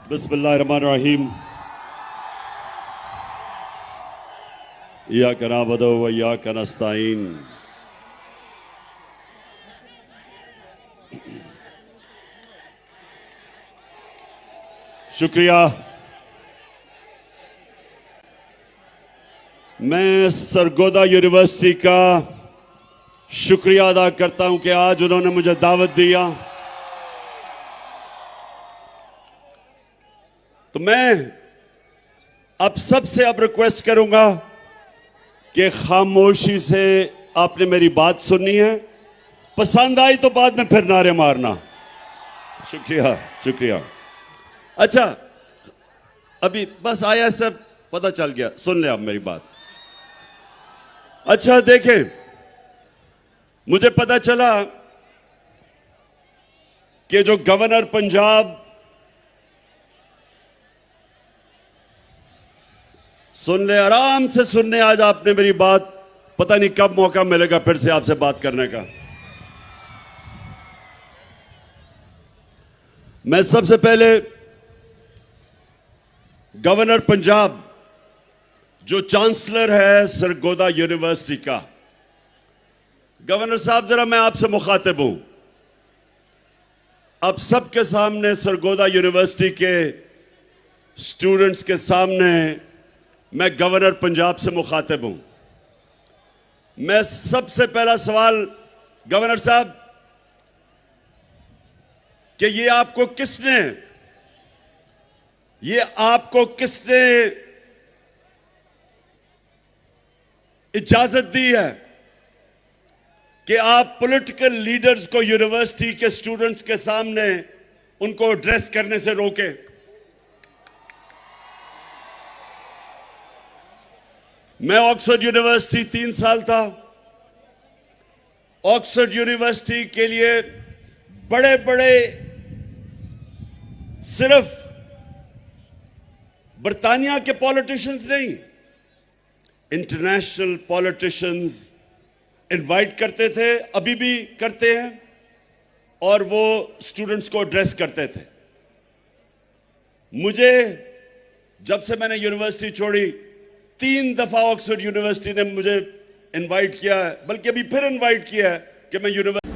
बिस्मिल्लाहिर्रहमानिर्रहीम। इय्याका नअबुदु व इय्याका नस्तईन। शुक्रिया। मैं सरगोदा यूनिवर्सिटी का शुक्रिया अदा करता हूं कि आज उन्होंने मुझे दावत दिया। तो मैं अब सबसे रिक्वेस्ट करूंगा कि खामोशी से आपने मेरी बात सुननी है, पसंद आई तो बाद में फिर नारे मारना। शुक्रिया शुक्रिया। अच्छा, अभी बस आया, सब पता चल गया, सुन ले आप मेरी बात। अच्छा देखें, मुझे पता चला कि जो गवर्नर पंजाब, सुन ले, आराम से सुनने आज आपने मेरी बात। पता नहीं कब मौका मिलेगा फिर से आपसे बात करने का। मैं सबसे पहले गवर्नर पंजाब, जो चांसलर है सरगोदा यूनिवर्सिटी का, गवर्नर साहब जरा मैं आपसे मुखातिब हूं। अब सबके सामने, सरगोदा यूनिवर्सिटी के स्टूडेंट्स के सामने, मैं गवर्नर पंजाब से मुखातिब हूं। मैं सबसे पहला सवाल गवर्नर साहब, कि ये आपको किसने इजाजत दी है कि आप पॉलिटिकल लीडर्स को यूनिवर्सिटी के स्टूडेंट्स के सामने उनको एड्रेस करने से रोके? मैं ऑक्सफोर्ड यूनिवर्सिटी 3 साल था। ऑक्सफोर्ड यूनिवर्सिटी के लिए बड़े बड़े, सिर्फ बर्तानिया के पॉलिटिशियंस नहीं, इंटरनेशनल पॉलिटिशियंस इनवाइट करते थे, अभी भी करते हैं, और वो स्टूडेंट्स को एड्रेस करते थे। मुझे, जब से मैंने यूनिवर्सिटी छोड़ी, 3 दफा ऑक्सफोर्ड यूनिवर्सिटी ने मुझे इनवाइट किया है, बल्कि अभी फिर इनवाइट किया है कि मैं यूनिवर्सिटी